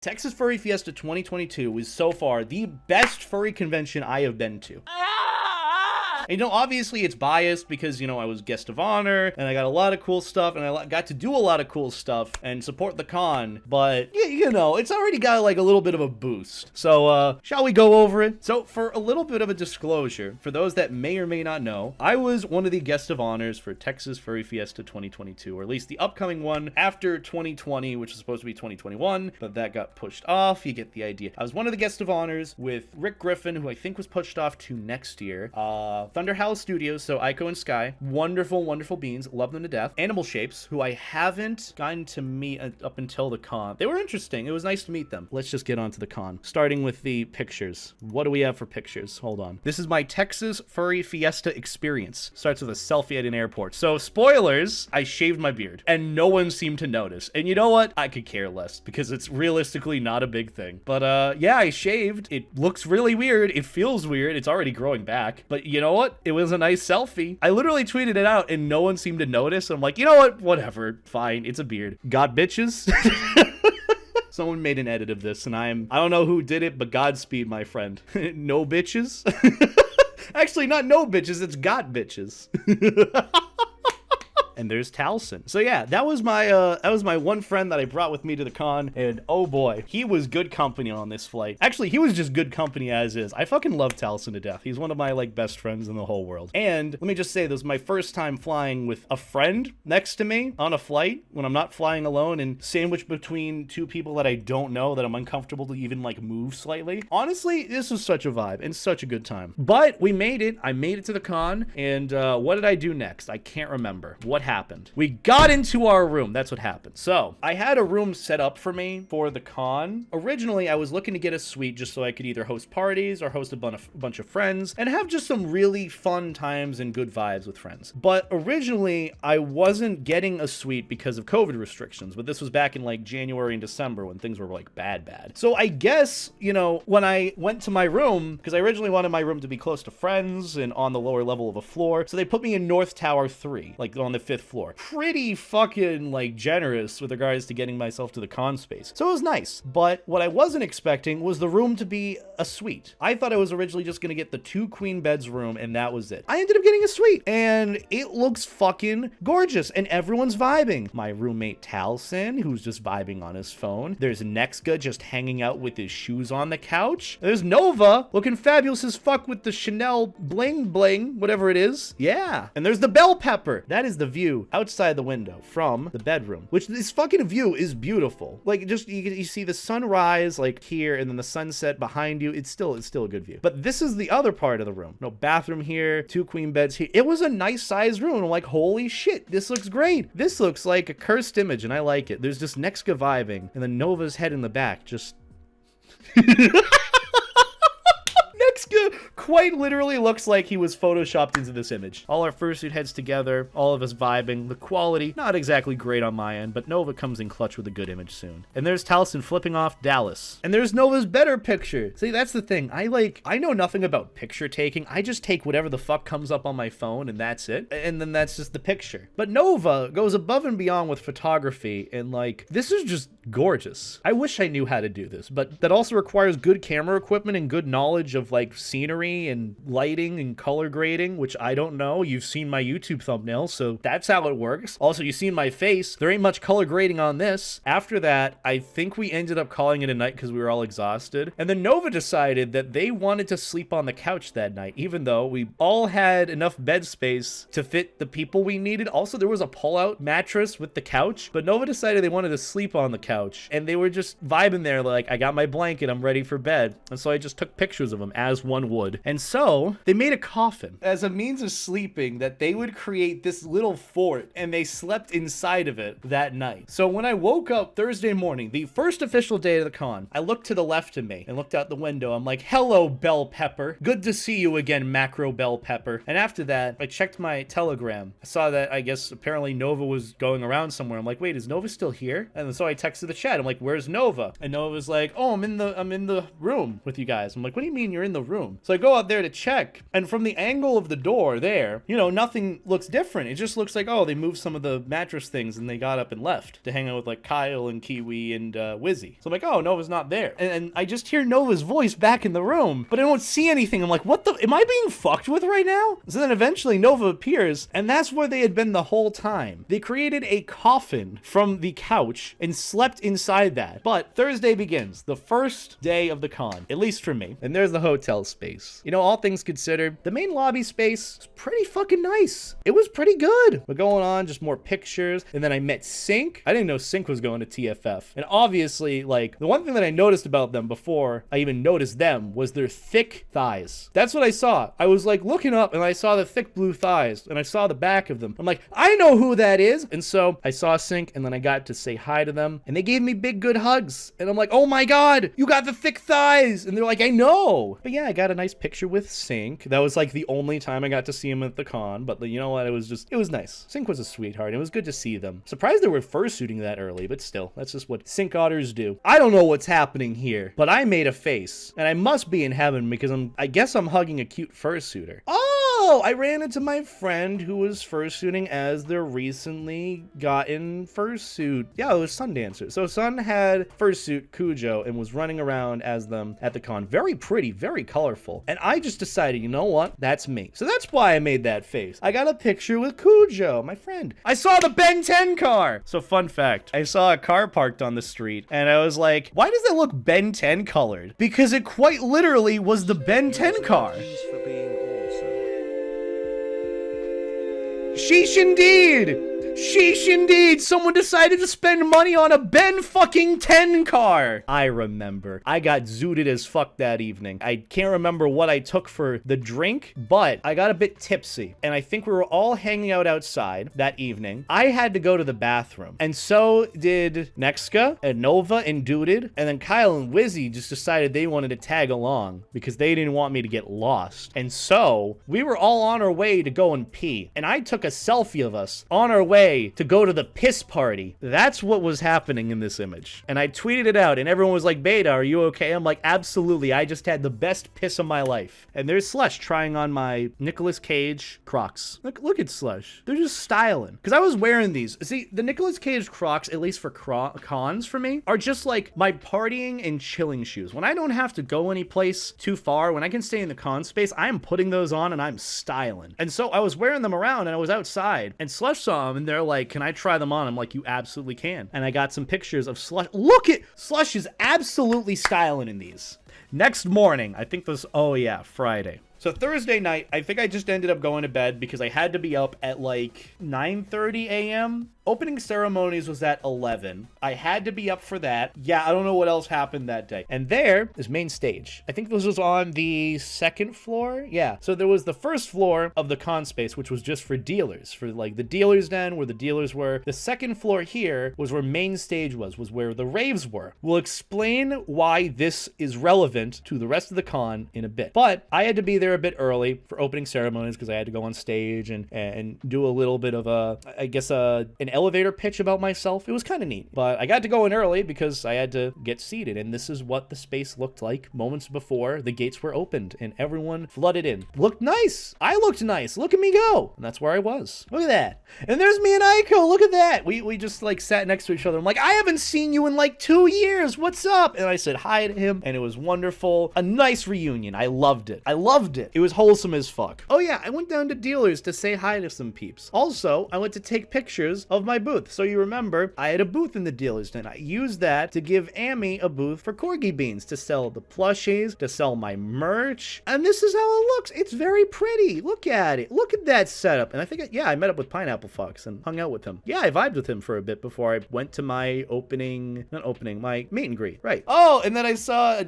Texas Furry Fiesta 2022 was so far the best furry convention I have been to. You know, obviously it's biased because, you know, I was guest of honor and I got a lot of cool stuff and I got to do a lot of cool stuff and support the con, but you know, it's already got like a little bit of a boost. So, shall we go over it? So for a little bit of a disclosure, for those that may or may not know, I was one of the guest of honors for Texas Furry Fiesta 2022, or at least the upcoming one after 2020, which was supposed to be 2021, but that got pushed off. You get the idea. I was one of the guest of honors with Rick Griffin, who I think was pushed off to next year. Thunderhowl Studios, so Aiko and Sky, wonderful, wonderful beings, love them to death. Animal Shapes, who I haven't gotten to meet up until the con. They were interesting. It was nice to meet them. Let's just get on to the con, starting with the pictures. What do we have for pictures? Hold on. This is my Texas Furry Fiesta experience. Starts with a selfie at an airport. So, spoilers, I shaved my beard, and no one seemed to notice. And you know what? I could care less, because it's realistically not a big thing. But, yeah, I shaved. It looks really weird. It feels weird. It's already growing back. But you know what? It was a nice selfie. I literally tweeted it out and no one seemed to notice. I'm like, you know what? Whatever. Fine. It's a beard. Got bitches? Someone made an edit of this and I don't know who did it, but Godspeed, my friend. No bitches? Actually, not no bitches. It's got bitches. And there's Talson. So yeah, that was my one friend that I brought with me to the con, and oh boy, he was good company on this flight. Actually, he was just good company as is. I fucking love Talson to death. He's one of my like best friends in the whole world. And let me just say, this was my first time flying with a friend next to me on a flight when I'm not flying alone and sandwiched between two people that I don't know, that I'm uncomfortable to even like move slightly. Honestly, this was such a vibe and such a good time. But we made it. I made it to the con, and what did I do next? I can't remember. What happened? We got into our room. That's what happened. So I had a room set up for me for the con. Originally, I was looking to get a suite just so I could either host parties or host a bunch of friends and have just some really fun times and good vibes with friends. But originally, I wasn't getting a suite because of COVID restrictions, but this was back in like January and December when things were like bad. So I guess, you know, when I went to my room, because I originally wanted my room to be close to friends and on the lower level of a floor, so they put me in North Tower 3, like on the 5th floor. Pretty fucking like generous with regards to getting myself to the con space. So it was nice. But what I wasn't expecting was the room to be a suite. I thought I was originally just gonna get the 2 queen beds room and that was it. I ended up getting a suite and it looks fucking gorgeous and everyone's vibing. My roommate Talson, who's just vibing on his phone. There's Nexga just hanging out with his shoes on the couch. There's Nova looking fabulous as fuck with the Chanel bling, whatever it is. Yeah. And there's the bell pepper. That is the view outside the window from the bedroom, which this fucking view is beautiful. Like just you see the sunrise like here and then the sunset behind you. It's still a good view. But this is the other part of the room. No bathroom here, 2 queen beds here. It was a nice sized room. I'm like, holy shit, this looks great. This looks like a cursed image and I like it. There's just Nexga vibing and then Nova's head in the back just quite literally looks like he was photoshopped into this image. All our fursuit heads together, all of us vibing. The quality, not exactly great on my end, but Nova comes in clutch with a good image soon. And there's Talson flipping off Dallas. And there's Nova's better picture. See, that's the thing. I know nothing about picture taking. I just take whatever the fuck comes up on my phone and that's it. And then that's just the picture. But Nova goes above and beyond with photography and like, this is just gorgeous. I wish I knew how to do this, but that also requires good camera equipment and good knowledge of like scenery and lighting and color grading, which I don't know. You've seen my YouTube thumbnail, so that's how it works. Also, you've seen my face. There ain't much color grading on this. After that, I think we ended up calling it a night because we were all exhausted. And then Nova decided that they wanted to sleep on the couch that night, even though we all had enough bed space to fit the people we needed. Also, there was a pull-out mattress with the couch, but Nova decided they wanted to sleep on the couch, and they were just vibing there like, I got my blanket, I'm ready for bed. And so I just took pictures of them as one would. And so they made a coffin as a means of sleeping that they would create this little fort and they slept inside of it that night. So when I woke up Thursday morning, the first official day of the con, I looked to the left of me and looked out the window. I'm like, hello, Bell Pepper. Good to see you again, Macro Bell Pepper. And after that, I checked my Telegram. I saw that I guess apparently Nova was going around somewhere. I'm like, wait, is Nova still here? And so I texted the chat. I'm like, where's Nova? And Nova was like, oh, I'm in the room with you guys. I'm like, what do you mean you're in the room? So I go go out there to check, and from the angle of the door there, you know, nothing looks different. It just looks like, oh, they moved some of the mattress things and they got up and left to hang out with like Kyle and Kiwi and Wizzy. So I'm like, oh, Nova's not there. And I just hear Nova's voice back in the room, but I don't see anything. I'm like, what the, am I being fucked with right now? So then eventually Nova appears, and that's where they had been the whole time. They created a coffin from the couch and slept inside that. But Thursday begins, the first day of the con, at least for me. And there's the hotel space. You know, all things considered, the main lobby space was pretty fucking nice. It was pretty good. But going on, just more pictures. And then I met Sync. I didn't know Sync was going to TFF. And obviously, like, the one thing that I noticed about them before I even noticed them was their thick thighs. That's what I saw. I was like looking up and I saw the thick blue thighs and I saw the back of them. I'm like, I know who that is. And so I saw Sync and then I got to say hi to them and they gave me big good hugs. And I'm like, oh my God, you got the thick thighs. And they're like, I know. But yeah, I got a nice picture with Sync. That was like the only time I got to see him at the con. But you know what? It was nice. Sync was a sweetheart. It was good to see them. Surprised they were fursuiting that early, but still, that's just what Sync otters do. I don't know what's happening here, but I made a face and I must be in heaven because I guess I'm hugging a cute fursuiter. Oh, I ran into my friend who was fursuiting as their recently gotten fursuit. Yeah, it was Sundancer. So Sun had fursuit Cujo and was running around as them at the con. Very pretty, very colorful. And I just decided, you know what? That's me. So that's why I made that face. I got a picture with Cujo, my friend. I saw the Ben 10 car. So fun fact, I saw a car parked on the street and I was like, why does it look Ben 10 colored? Because it quite literally was the Ben 10 car. Sheesh indeed! Sheesh indeed! Someone decided to spend money on a Ben fucking 10 car! I remember. I got zooted as fuck that evening. I can't remember what I took for the drink, but I got a bit tipsy. And I think we were all hanging out outside that evening. I had to go to the bathroom. And so did Nexka and Nova and Duded. And then Kyle and Wizzy just decided they wanted to tag along because they didn't want me to get lost. And so we were all on our way to go and pee. And I took a selfie of us on our way to go to the piss party. That's what was happening in this image. And I tweeted it out and everyone was like, Beta, are you okay? I'm like, absolutely. I just had the best piss of my life. And there's Slush trying on my Nicolas Cage Crocs. Look at Slush. They're just styling. Because I was wearing these. See, the Nicolas Cage Crocs, at least for cons for me, are just like my partying and chilling shoes. When I don't have to go any place too far, when I can stay in the con space, I'm putting those on and I'm styling. And so I was wearing them around and I was outside and Slush saw them and they're like, can I try them on? I'm like, you absolutely can. And I got some pictures of Slush. Look at Slush is absolutely styling in these. Next morning, I think this, oh yeah, Friday. So Thursday night, I think I just ended up going to bed because I had to be up at like 9:30 a.m. Opening ceremonies was at 11. I had to be up for that. Yeah, I don't know what else happened that day. And there is main stage. I think this was on the second floor. Yeah. So there was the first floor of the con space, which was just for dealers, for like the dealers den where the dealers were. The second floor here was where main stage was where the raves were. We'll explain why this is relevant to the rest of the con in a bit. But I had to be there a bit early for opening ceremonies because I had to go on stage and do a little bit of an elevator pitch about myself. It was kind of neat, but I got to go in early because I had to get seated, and this is what the space looked like moments before the gates were opened and everyone flooded in. Looked nice. I looked nice. Look at me go. And that's where I was. Look at that. And there's me and Aiko. Look at that. We just like sat next to each other. I'm like, I haven't seen you in like 2 years. What's up? And I said hi to him and it was wonderful. A nice reunion. I loved it. I loved it. It was wholesome as fuck. Oh yeah, I went down to dealers to say hi to some peeps. Also, I went to take pictures of my booth. So you remember, I had a booth in the dealers den. I used that to give Amy a booth for Corgi Beans, to sell the plushies, to sell my merch. And this is how it looks. It's very pretty. Look at it. Look at that setup. And I think, I met up with Pineapple Fox and hung out with him. Yeah, I vibed with him for a bit before I went to my my meet and greet. Right. Oh, and then I saw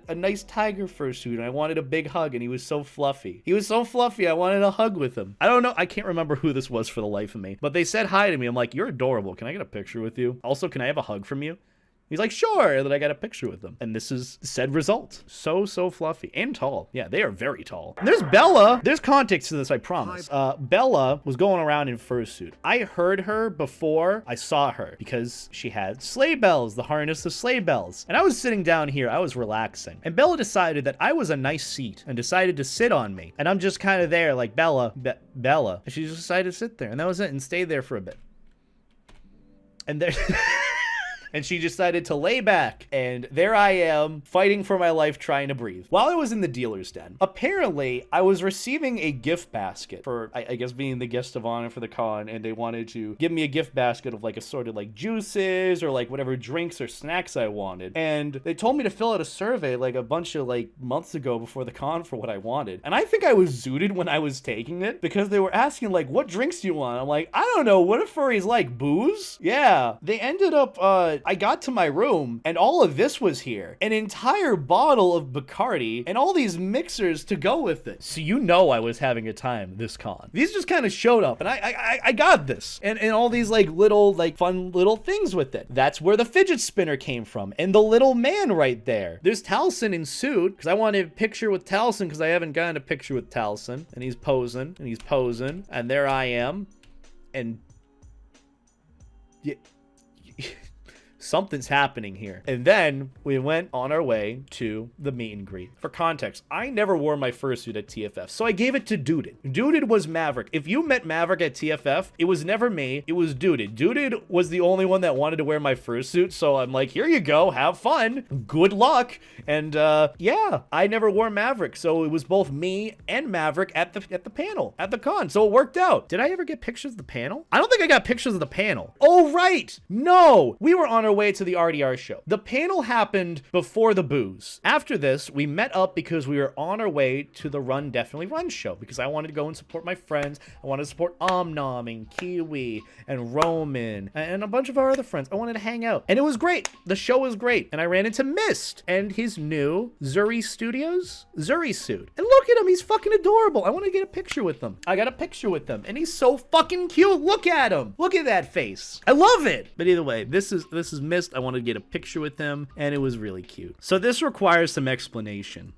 a nice tiger fursuit and I wanted a big hug and he was so fluffy. He was so fluffy. I wanted a hug with him. I don't know. I can't remember who this was for the life of me, but they said hi to me. I'm like, you're adorable. Can I get a picture with you? Also, can I have a hug from you? He's like, sure. And then I got a picture with him. And this is said result. So fluffy and tall. Yeah, they are very tall. And there's Bella. There's context to this, I promise. Bella was going around in fursuit. I heard her before I saw her because she had sleigh bells, the harness of sleigh bells. And I was sitting down here, I was relaxing. And Bella decided that I was a nice seat and decided to sit on me. And I'm just kind of there like, Bella. And she just decided to sit there. And that was it, and stayed there for a bit. And there... And she decided to lay back, and there I am, fighting for my life, trying to breathe. While I was in the dealer's den, apparently, I was receiving a gift basket for, I guess, being the guest of honor for the con, and they wanted to give me a gift basket of, like, assorted, like, juices, or, like, whatever drinks or snacks I wanted. And they told me to fill out a survey, like, a bunch of, like, months ago before the con for what I wanted. And I think I was zooted when I was taking it, because they were asking, like, what drinks do you want? I'm like, I don't know, what do furries like, booze? Yeah. They ended up, I got to my room and all of this was here. An entire bottle of Bacardi and all these mixers to go with it. So you know I was having a time this con. These just kind of showed up and I got this. And all these like little like fun little things with it. That's where the fidget spinner came from. And the little man right there. There's Taliesin in suit because I wanted a picture with Taliesin because I haven't gotten a picture with Taliesin. And he's posing and he's posing. And there I am. And yeah. Something's happening here. And then we went on our way to the meet and greet. For context, I never wore my fursuit at TFF, so I gave it to Duded. Duded was Maverick. If you met Maverick at TFF, it was never me, it was Duded. Duded was the only one that wanted to wear my fursuit, so I'm like, here you go, have fun, good luck. And yeah, I never wore Maverick, so it was both me and Maverick at the panel, at the con, so it worked out. Did I ever get pictures of the panel? I don't think I got pictures of the panel. Oh, right, no, we were on our way to the RDR show. The panel happened before the booze. After this, we met up because we were on our way to the Run Definitely Run show because I wanted to go and support my friends. I wanted to support Omnom and Kiwi and Roman and a bunch of our other friends. I wanted to hang out. And it was great. The show was great. And I ran into Mist and his new Zuri Studios Zuri suit. And look at him. He's fucking adorable. I want to get a picture with him. I got a picture with him and he's so fucking cute. Look at him. Look at that face. I love it. But either way, this is Mist. I wanted to get a picture with him and it was really cute. So this requires some explanation.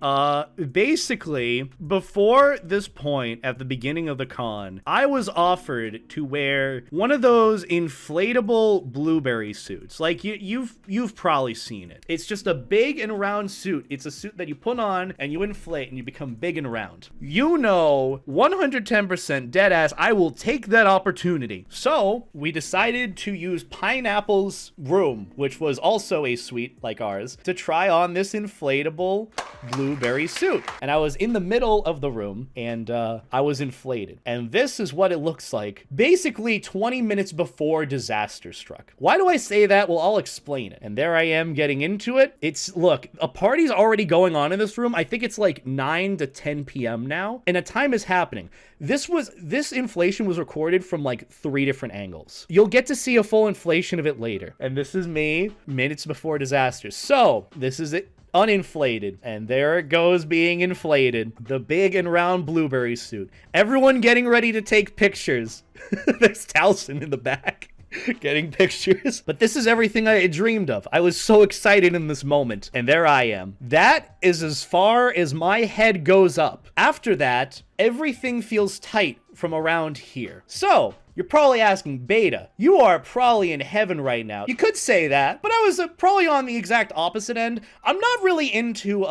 Basically, before this point at the beginning of the con, I was offered to wear one of those inflatable blueberry suits. Like you've probably seen it. It's just a big and round suit. It's a suit that you put on and you inflate and you become big and round. You know, 110% dead ass, I will take that opportunity. So we decided to use Pineapple's room, which was also a suite like ours, to try on this inflatable blueberry suit. And I was in the middle of the room and I was inflated. And this is what it looks like basically 20 minutes before disaster struck. Why do I say that? Well, I'll explain it. And there I am getting into it. Look, a party's already going on in this room. I think it's like 9 to 10 p.m. now, and a time is happening. This inflation was recorded from like 3 different angles. You'll get to see a full inflation of it later. And this is me minutes before disaster. So this is it. Uninflated, and there it goes being inflated. The big and round blueberry suit. Everyone getting ready to take pictures. There's Taliesin in the back getting pictures. But this is everything I had dreamed of. I was so excited in this moment, and there I am. That is as far as my head goes up. After that, everything feels tight from around here. So you're probably asking, Beta, you are probably in heaven right now. You could say that, but I was probably on the exact opposite end. I'm not really into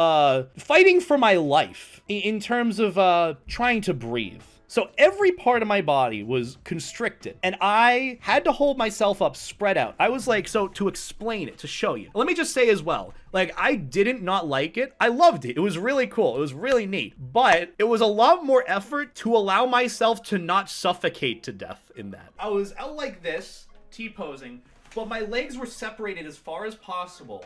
fighting for my life in terms of trying to breathe. So every part of my body was constricted and I had to hold myself up, spread out. I was like, so to explain it, to show you, let me just say as well, like I didn't not like it. I loved it. It was really cool. It was really neat, but it was a lot more effort to allow myself to not suffocate to death in that. I was out like this, T-posing, but my legs were separated as far as possible.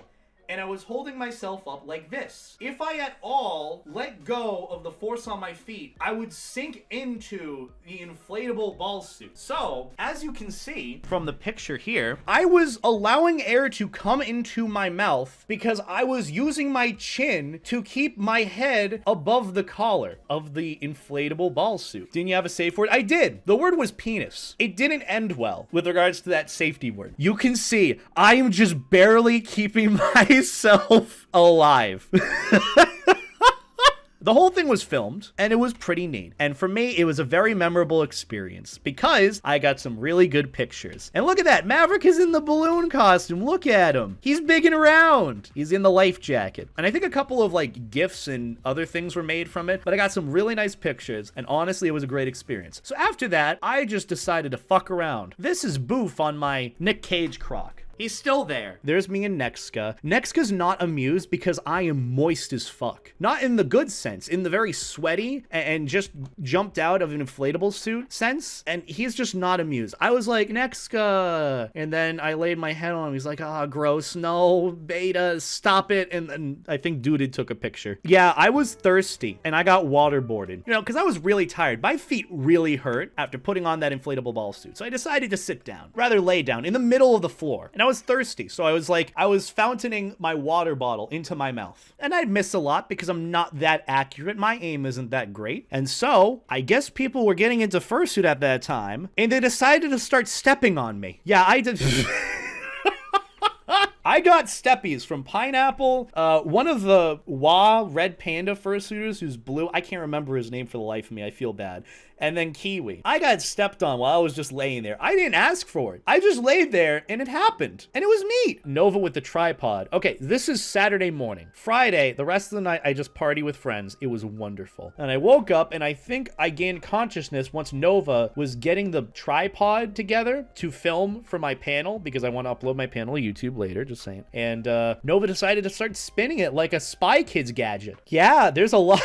and I was holding myself up like this. If I at all let go of the force on my feet, I would sink into the inflatable ball suit. So, as you can see from the picture here, I was allowing air to come into my mouth because I was using my chin to keep my head above the collar of the inflatable ball suit. Didn't you have a safe word? I did. The word was penis. It didn't end well with regards to that safety word. You can see I am just barely keeping myself alive. The whole thing was filmed, and it was pretty neat. And for me, it was a very memorable experience because I got some really good pictures. And look at that, Maverick is in the balloon costume. Look at him. He's bigging around. He's in the life jacket. And I think a couple of like GIFs and other things were made from it, but I got some really nice pictures, and honestly, it was a great experience. So after that, I just decided to fuck around. This is Boof on my Nick Cage croc. He's still there. There's me and Nexka. Nexka's not amused because I am moist as fuck. Not in the good sense, in the very sweaty and just jumped out of an inflatable suit sense. And he's just not amused. I was like, Nexka. And then I laid my head on him. He's like, ah, gross. No, Beta, stop it. And then I think Dude took a picture. Yeah, I was thirsty and I got waterboarded. You know, because I was really tired. My feet really hurt after putting on that inflatable ball suit. So I decided to sit down, rather lay down in the middle of the floor. And I was thirsty, so I was fountaining my water bottle into my mouth. And I'd miss a lot because I'm not that accurate. My aim isn't that great. And so, I guess people were getting into fursuit at that time, and they decided to start stepping on me. Yeah, I did. I got steppies from Pineapple, one of the Red Panda fursuiters who's blue. I can't remember his name for the life of me. I feel bad. And then Kiwi. I got stepped on while I was just laying there. I didn't ask for it. I just laid there and it happened. And it was neat. Nova with the tripod. Okay, this is Saturday morning. Friday, the rest of the night, I just party with friends. It was wonderful. And I woke up and I think I gained consciousness once Nova was getting the tripod together to film for my panel because I want to upload my panel to YouTube later, just saying. And Nova decided to start spinning it like a Spy Kids gadget. Yeah, there's a lot.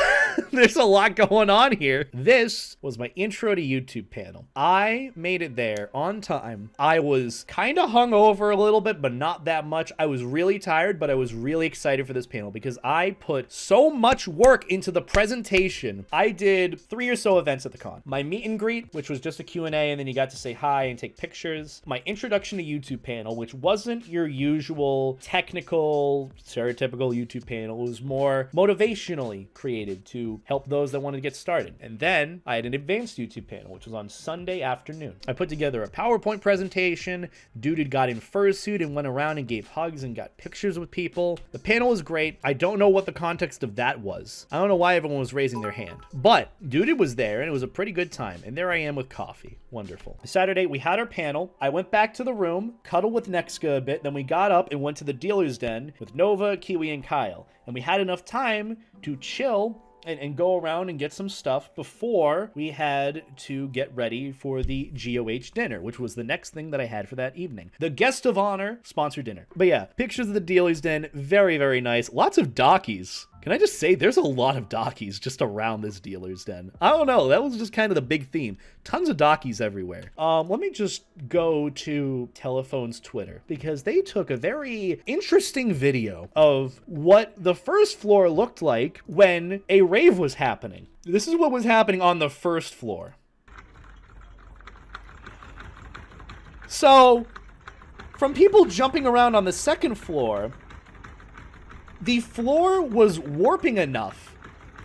There's a lot going on here. This was my intro to YouTube panel. I made it there on time. I was kind of hungover a little bit, but not that much. I was really tired, but I was really excited for this panel because I put so much work into the presentation. I did 3 or so events at the con. My meet and greet, which was just a Q&A, and then you got to say hi and take pictures. My introduction to YouTube panel, which wasn't your usual technical, stereotypical YouTube panel. It was more motivationally created to help those that wanted to get started. And then I had an advanced YouTube panel, which was on Sunday afternoon. I put together a PowerPoint presentation. Dude got in fursuit and went around and gave hugs and got pictures with people. The panel was great. I don't know what the context of that was. I don't know why everyone was raising their hand, but Dude was there and it was a pretty good time. And there I am with coffee. Wonderful. Saturday, we had our panel. I went back to the room, cuddled with Nexka a bit, then we got up and went to the dealer's den with Nova, Kiwi, and Kyle. And we had enough time to chill and go around and get some stuff before we had to get ready for the GOH dinner, which was the next thing that I had for that evening. The guest of honor sponsored dinner. But yeah, pictures of the dealer's den, very, very nice. Lots of dockies. Can I just say there's a lot of dockies just around this dealer's den. I don't know. That was just kind of the big theme. Tons of dockies everywhere. Let me just go to Telephone's Twitter because they took a very interesting video of what the first floor looked like when a rave was happening. This is what was happening on the first floor. So, from people jumping around on the second floor, the floor was warping enough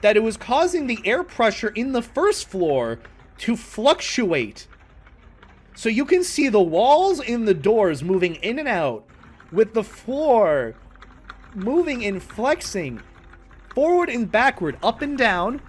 that it was causing the air pressure in the first floor to fluctuate. So you can see the walls and the doors moving in and out with the floor moving and flexing forward and backward, up and down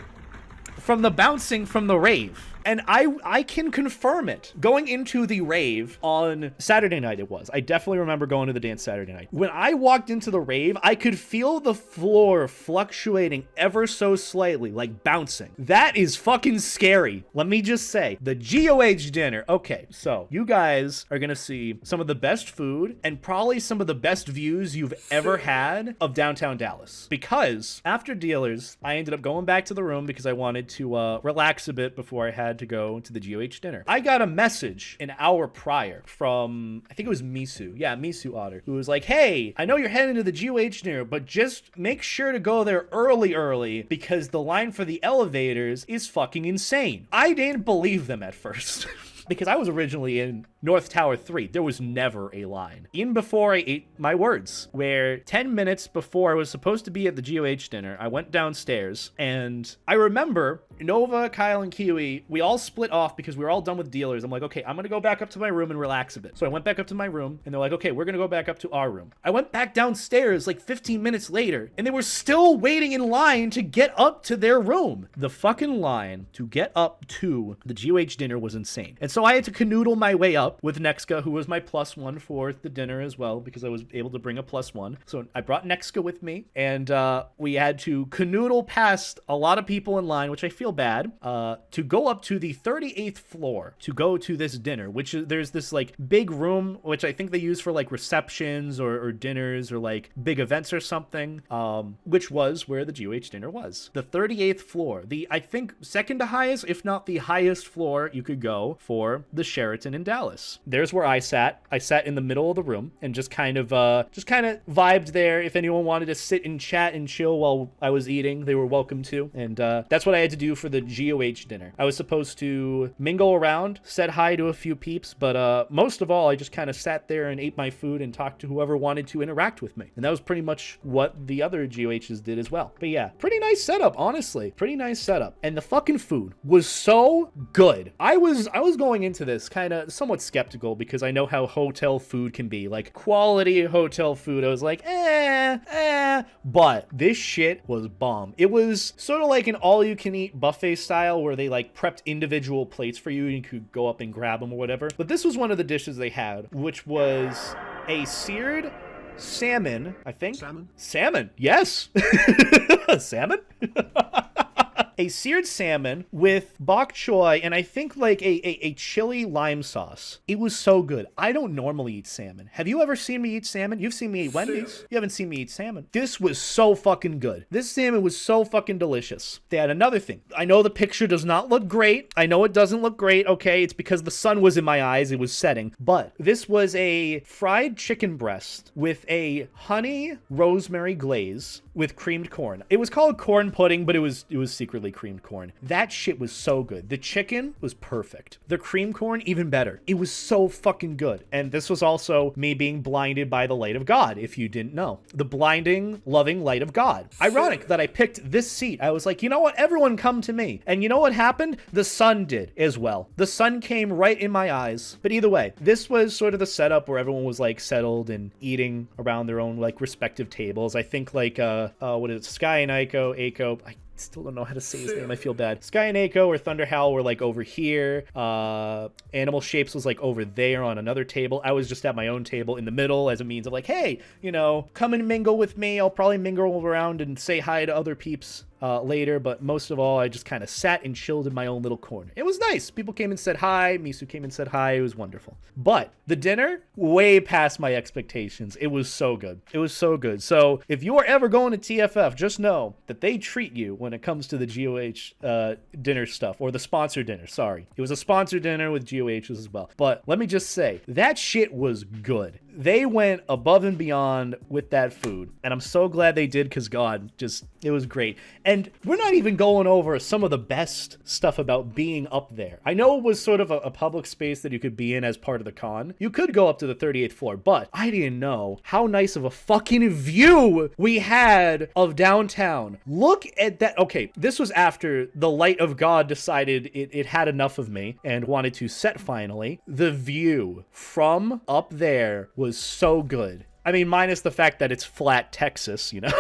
from the bouncing from the rave. And I can confirm it. Going into the rave on Saturday night it was. I definitely remember going to the dance Saturday night. When I walked into the rave, I could feel the floor fluctuating ever so slightly, like bouncing. That is fucking scary. Let me just say, the GOH dinner. Okay, so you guys are gonna see some of the best food and probably some of the best views you've ever had of downtown Dallas. Because after dealers, I ended up going back to the room because I wanted to relax a bit before I had had to go to the GOH dinner. I got a message an hour prior from, I think it was Misu. Yeah, Misu Otter, who was like, hey, I know you're heading to the GOH dinner, but just make sure to go there early because the line for the elevators is fucking insane. I didn't believe them at first. Because I was originally in North Tower 3. There was never a line. Even before I ate my words, where 10 minutes before I was supposed to be at the GOH dinner, I went downstairs, and I remember Nova, Kyle, and Kiwi, we all split off because we were all done with dealers. I'm like, okay, I'm gonna go back up to my room and relax a bit. So I went back up to my room, and they're like, okay, we're gonna go back up to our room. I went back downstairs like 15 minutes later, and they were still waiting in line to get up to their room. The fucking line to get up to the GOH dinner was insane. And so I had to canoodle my way up with Nexka, who was my +1 for the dinner as well, because I was able to bring a +1. So I brought Nexka with me, and we had to canoodle past a lot of people in line, which I feel bad, to go up to the 38th floor to go to this dinner, which is, there's this like big room, which I think they use for like receptions or dinners or like big events or something, which was where the GOH dinner was. The 38th floor, the, I think, second to highest, if not the highest floor you could go for the Sheraton in Dallas. There's where I sat. I sat in the middle of the room and just kind of vibed there. If anyone wanted to sit and chat and chill while I was eating, they were welcome to. And that's what I had to do for the GOH dinner. I was supposed to mingle around, said hi to a few peeps, but most of all, I just kind of sat there and ate my food and talked to whoever wanted to interact with me. And that was pretty much what the other GOHs did as well. But yeah, pretty nice setup, honestly. Pretty nice setup. And the fucking food was so good. I was going into this kind of somewhat skeptical because I know how hotel food can be. Like, quality hotel food, I was like, but this shit was bomb. It was sort of like an all-you-can-eat buffet style where they like prepped individual plates for you and you could go up and grab them or whatever. But this was one of the dishes they had, which was a seared salmon, I think. Salmon, yes. Salmon? A seared salmon with bok choy and I think like a chili lime sauce. It was so good. I don't normally eat salmon. Have you ever seen me eat salmon? You've seen me eat Wendy's. You haven't seen me eat salmon. This was so fucking good. This salmon was so fucking delicious. They had another thing. I know the picture does not look great. I know it doesn't look great. Okay, it's because the sun was in my eyes. It was setting. But this was a fried chicken breast with a honey rosemary glaze with creamed corn. It was called corn pudding, but it was secretly creamed corn. That shit was so good. The chicken was perfect. The creamed corn, even better. It was so fucking good. And this was also me being blinded by the light of God, if you didn't know. The blinding, loving light of God. Ironic that I picked this seat. I was like, you know what? Everyone come to me. And you know what happened? The sun did as well. The sun came right in my eyes. But either way, this was sort of the setup where everyone was like settled and eating around their own like respective tables. I think like, what is it? Sky and Aiko, I still don't know how to say his name. I feel bad. Sky and Aiko or Thunderhowl were like over here. Animal Shapes was like over there on another table. I was just at my own table in the middle as a means of like, hey, you know, come and mingle with me. I'll probably mingle around and say hi to other peeps later, but most of all, I just kind of sat and chilled in my own little corner. It was nice. People came and said hi. Misu came and said hi. It was wonderful. But the dinner, way past my expectations. It was so good. It was so good. So if you are ever going to TFF, just know that they treat you when it comes to the GOH dinner stuff, or the sponsor dinner. Sorry. It was a sponsor dinner with GOHs as well. But let me just say, that shit was good. They went above and beyond with that food. And I'm so glad they did because, God, just, it was great. And we're not even going over some of the best stuff about being up there. I know it was sort of a public space that you could be in as part of the con. You could go up to the 38th floor, but I didn't know how nice of a fucking view we had of downtown. Look at that. Okay, this was after the light of God decided it had enough of me and wanted to set finally. The view from up there was so good. I mean, minus the fact that it's flat Texas, you know?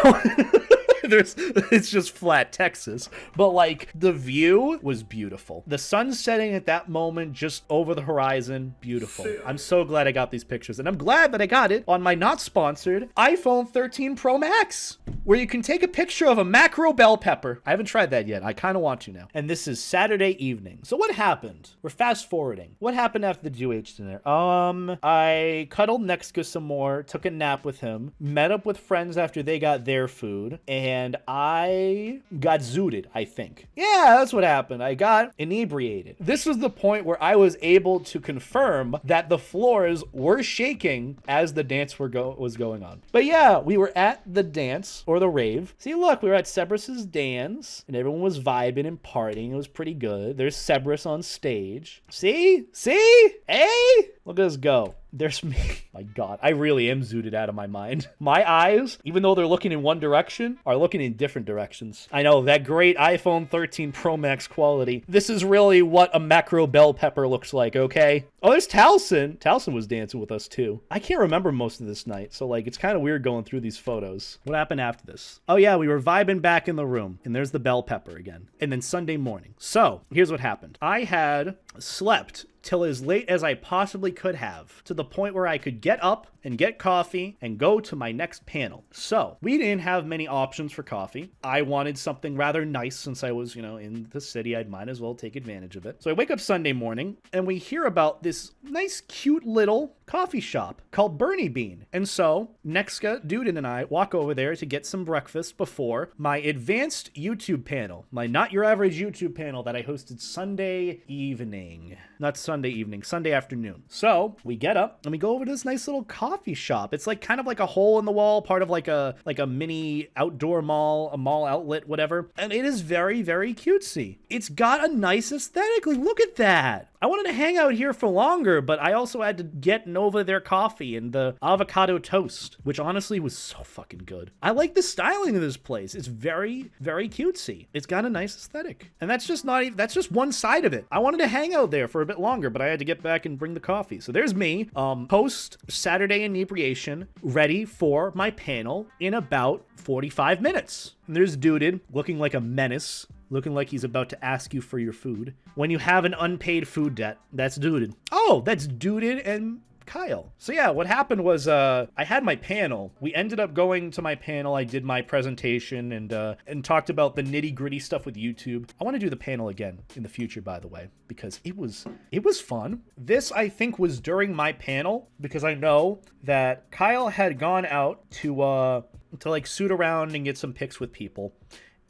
It's just flat Texas, but like the view was beautiful. The sun setting at that moment just over the horizon, beautiful. I'm so glad I got these pictures, and I'm glad that I got it on my not sponsored iPhone 13 Pro Max, where you can take a picture of a macro bell pepper. I haven't tried that yet. I kind of want to now. And this is Saturday evening. So what happened? We're fast forwarding. What happened after the GOH dinner? I cuddled Nexka some more, took a nap with him, met up with friends after they got their food, and and I got zooted, I think. Yeah, that's what happened. I got inebriated. This was the point where I was able to confirm that the floors were shaking as the dance was going on. But yeah, we were at the dance, or the rave. See, look, we were at Cerberus's dance, and everyone was vibing and partying. It was pretty good. There's Cerberus on stage. See? See? Hey? Look at us go. There's me. My God, I really am zooted out of my mind. My eyes, even though they're looking in one direction, are looking in different directions. I know, that great iPhone 13 Pro Max quality. This is really what a macro bell pepper looks like, okay? Oh, there's Talson. Talson was dancing with us too. I can't remember most of this night, so like, it's kind of weird going through these photos. What happened after this? Oh yeah, we were vibing back in the room, and there's the bell pepper again. And then Sunday morning. So, here's what happened. I had slept till as late as I possibly could have, to the point where I could get up and get coffee and go to my next panel. So we didn't have many options for coffee. I wanted something rather nice since I was, in the city. I'd might as well take advantage of it. So I wake up Sunday morning and we hear about this nice, cute little coffee shop called Bernie Bean. And so Nexka, Duden, and I walk over there to get some breakfast before my advanced YouTube panel, my Not Your Average YouTube panel that I hosted Sunday evening. Not Sunday evening, Sunday afternoon. So we get up and we go over to this nice little coffee shop. It's like kind of like a hole in the wall, part of like a mini outdoor mall, a mall outlet, whatever. And it is very, very cutesy. It's got a nice aesthetic. Like, look at that. I wanted to hang out here for longer, but I also had to get Nova their coffee and the avocado toast, which honestly was so fucking good. I like the styling of this place. It's very, very cutesy. It's got a nice aesthetic. And that's just one side of it. I wanted to hang out there for a bit longer, but I had to get back and bring the coffee. So there's me, post Saturday inebriation, ready for my panel in about 45 minutes. And there's Duded looking like a menace, looking like he's about to ask you for your food. When you have an unpaid food debt, that's Duded. Oh, that's Duded and Kyle. So yeah, what happened was I had my panel. We ended up going to my panel. I did my presentation and talked about the nitty-gritty stuff with YouTube. I want to do the panel again in the future, by the way, because it was fun. This, I think, was during my panel because I know that Kyle had gone out to like suit around and get some pics with people.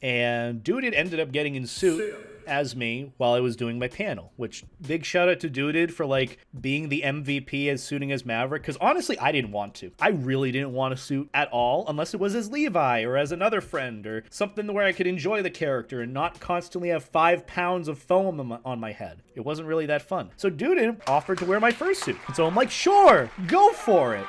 And Duded ended up getting in suit as me while I was doing my panel, which big shout out to Duded for like being the MVP as suiting as Maverick, because honestly I didn't want to. I really didn't want to suit at all unless it was as Levi or as another friend or something where I could enjoy the character and not constantly have 5 pounds of foam on my head. It wasn't really that fun. So Duded offered to wear my fursuit. And so I'm like, sure, go for it.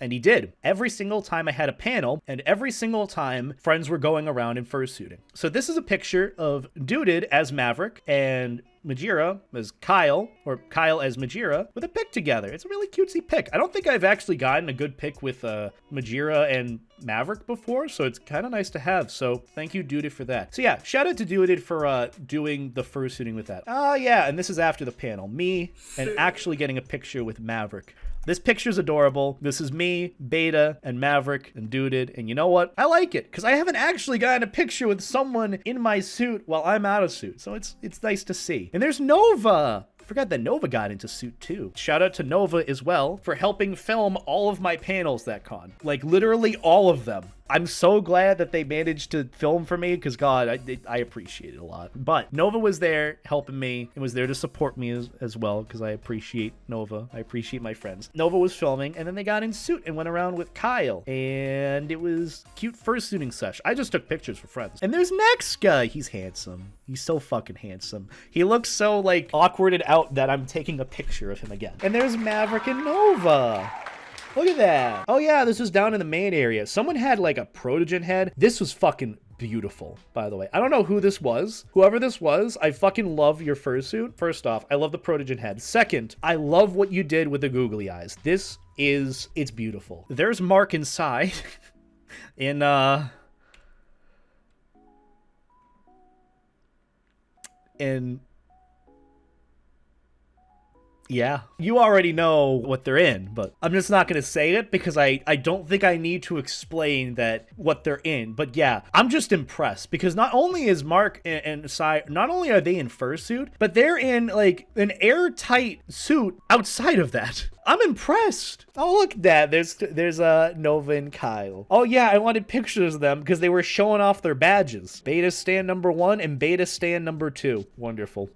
And he did. Every single time I had a panel, and every single time friends were going around in fursuiting. So this is a picture of Duded as Maverick and Majira as Kyle, or Kyle as Majira, with a pic together. It's a really cutesy pic. I don't think I've actually gotten a good pic with Majira and Maverick before, so it's kind of nice to have. So thank you, Duded, for that. So yeah, shout out to Duded for doing the fursuiting with that. Yeah, and this is after the panel. Me and actually getting a picture with Maverick. This picture's adorable. This is me, Beta, and Maverick, and Duded, and you know what? I like it, because I haven't actually gotten a picture with someone in my suit while I'm out of suit, so it's nice to see. And there's Nova! I forgot that Nova got into suit too. Shout out to Nova as well for helping film all of my panels that con. Like, literally all of them. I'm so glad that they managed to film for me because, God, I appreciate it a lot. But Nova was there helping me and was there to support me as well because I appreciate Nova. I appreciate my friends. Nova was filming and then they got in suit and went around with Kyle. And it was cute fursuiting sesh. I just took pictures for friends. And there's Nexka. He's handsome. He's so fucking handsome. He looks so, like, awkwarded out that I'm taking a picture of him again. And there's Maverick and Nova. Look at that. Oh yeah, this was down in the main area. Someone had like a protogen head. This was fucking beautiful, by the way. I don't know who this was. Whoever this was, I fucking love your fursuit. First off, I love the protogen head. Second, I love what you did with the googly eyes. It's beautiful. There's Mark inside in Yeah, you already know what they're in, but I'm just not gonna say it because I don't think I need to explain that what they're in. But yeah, I'm just impressed because not only is Mark and Cy, not only are they in fursuit, but they're in like an airtight suit outside of that. I'm impressed. Oh, look at that. There's Nova and Kyle. Oh yeah, I wanted pictures of them because they were showing off their badges. Beta stand number 1 and beta stand number 2. Wonderful.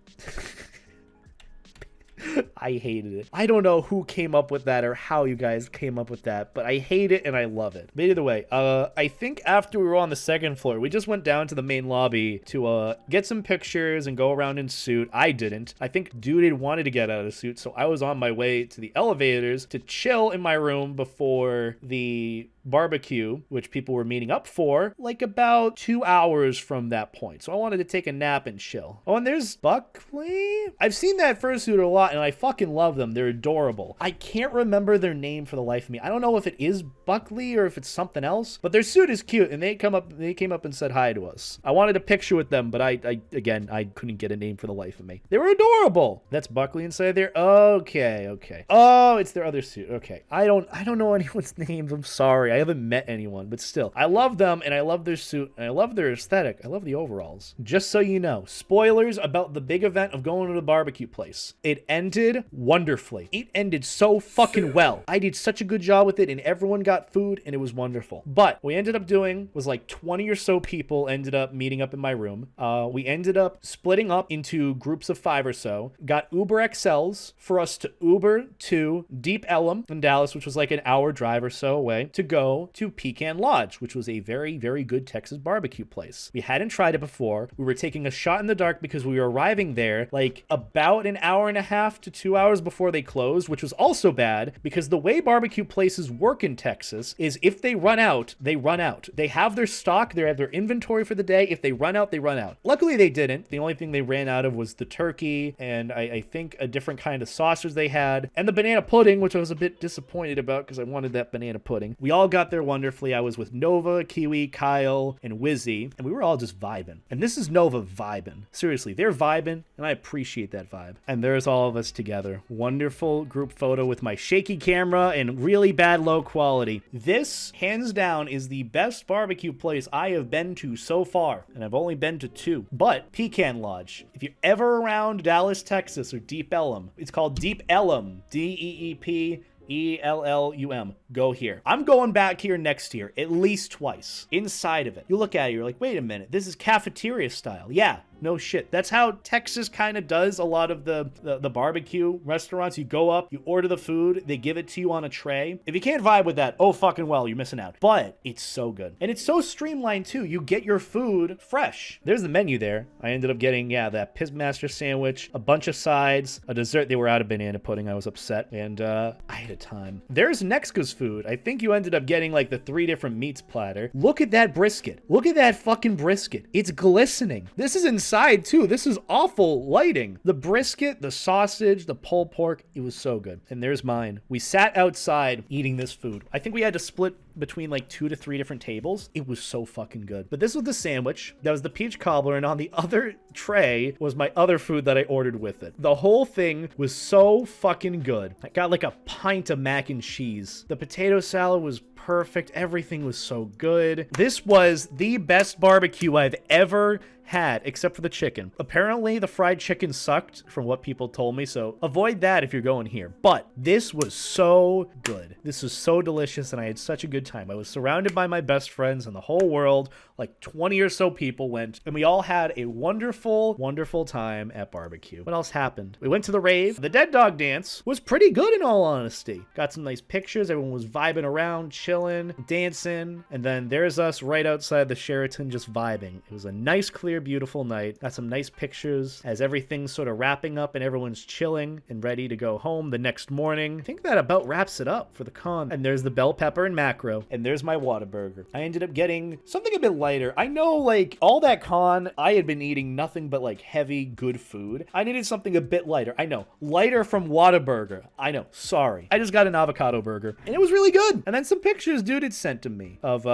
I hated it. I don't know who came up with that or how you guys came up with that, but I hate it and I love it. But either way, I think after we were on the 2nd floor, we just went down to the main lobby to get some pictures and go around in suit. I didn't. I think Dude wanted to get out of suit, so I was on my way to the elevators to chill in my room before the barbecue, which people were meeting up for, like about 2 hours from that point. So I wanted to take a nap and chill. Oh, and there's Buckley. I've seen that fursuit a lot and I fucking love them. They're adorable. I can't remember their name for the life of me. I don't know if it is Buckley or if it's something else, but their suit is cute and they came up and said hi to us. I wanted a picture with them, but I couldn't get a name for the life of me. They were adorable. That's Buckley inside there. Okay. Oh, it's their other suit. Okay. I don't know anyone's names. I'm sorry. I haven't met anyone, but still, I love them and I love their suit and I love their aesthetic. I love the overalls. Just so you know, spoilers about the big event of going to the barbecue place. It ended wonderfully. It ended so fucking well. I did such a good job with it and everyone got food and it was wonderful. But what we ended up doing was like 20 or so people ended up meeting up in my room. We ended up splitting up into groups of 5 or so, got Uber XLs for us to Uber to Deep Ellum in Dallas, which was like an hour drive or so away, to go to Pecan Lodge, which was a very, very good Texas barbecue place. We hadn't tried it before. We were taking a shot in the dark because we were arriving there like about an hour and a half to 2 hours before they closed, which was also bad because the way barbecue places work in Texas is if they run out, they run out. They have their stock, they have their inventory for the day. If they run out, they run out. Luckily, they didn't. The only thing they ran out of was the turkey and I think a different kind of sausage they had and the banana pudding, which I was a bit disappointed about because I wanted that banana pudding. We all got there wonderfully. I was with Nova, Kiwi, Kyle, and Wizzy, and we were all just vibing. And this is Nova vibing. Seriously, they're vibing, and I appreciate that vibe. And there's all of us together. Wonderful group photo with my shaky camera and really bad low quality. This, hands down, is the best barbecue place I have been to so far, and I've only been to 2. But Pecan Lodge, if you're ever around Dallas, Texas, or Deep Ellum, it's called Deep Ellum, DEEP ELLUM. Go here. I'm going back here next year, at least twice. Inside of it, you look at it, you're like, wait a minute, this is cafeteria style. Yeah, no shit. That's how Texas kind of does a lot of the barbecue restaurants. You go up, you order the food, they give it to you on a tray. If you can't vibe with that, oh fucking well, you're missing out. But it's so good. And it's so streamlined too. You get your food fresh. There's the menu there. I ended up getting, yeah, that Pizmaster sandwich, a bunch of sides, a dessert. They were out of banana pudding. I was upset. And I had a time. There's Nexka's food. I think you ended up getting like the 3 different meats platter. Look at that brisket. Look at that fucking brisket. It's glistening. This is inside too. This is awful lighting. The brisket, the sausage, the pulled pork, it was so good. And there's mine. We sat outside eating this food. I think we had to split between like 2 to 3 different tables. It was so fucking good. But this was the sandwich. That was the peach cobbler. And on the other tray was my other food that I ordered with it. The whole thing was so fucking good. I got like a pint of mac and cheese. The potato salad was perfect. Everything was so good. This was the best barbecue I've ever had, except for the chicken. Apparently, the fried chicken sucked from what people told me, so avoid that if you're going here. But this was so good. This was so delicious, and I had such a good time. I was surrounded by my best friends in the whole world. Like 20 or so people went, and we all had a wonderful, wonderful time at barbecue. What else happened? We went to the rave. The dead dog dance was pretty good in all honesty. Got some nice pictures. Everyone was vibing around, chilling, dancing, and then there's us right outside the Sheraton just vibing. It was a nice, clear, beautiful night. Got some nice pictures as everything's sort of wrapping up and everyone's chilling and ready to go home the next morning. I think that about wraps it up for the con. And there's the bell pepper and macro, and there's my Whataburger. I ended up getting something a bit lighter. I know, like, all that con, I had been eating nothing but, like, heavy, good food. I needed something a bit lighter. I know. Lighter from Whataburger. I know. Sorry. I just got an avocado burger, and it was really good. And then some pictures dude had sent to me of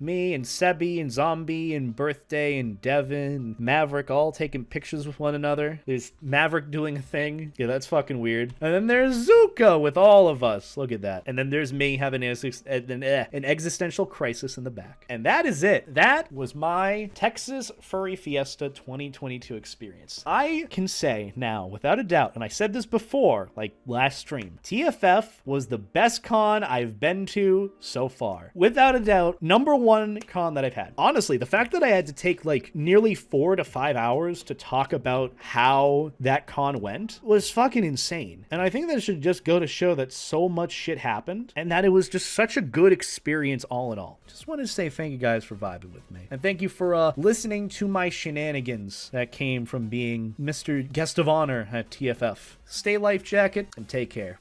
me and Sebi and Zombie and Birthday and Devin and Maverick all taking pictures with one another. There's Maverick doing a thing. Yeah, that's fucking weird. And then there's Zuko with all of us. Look at that. And then there's me having an existential crisis in the back. And that is it. That was my Texas Furry Fiesta 2022 experience. I can say now, without a doubt, and I said this before, like last stream, TFF was the best con I've been to so far. Without a doubt, #1 con that I've had. Honestly, the fact that I had to take like nearly 4 to 5 hours to talk about how that con went was fucking insane. And I think that should just go to show that so much shit happened and that it was just such a good experience all in all. Just want to say thank you guys for vibing with me. And thank you for listening to my shenanigans that came from being Mr. Guest of Honor at TFF. Stay life jacket and take care.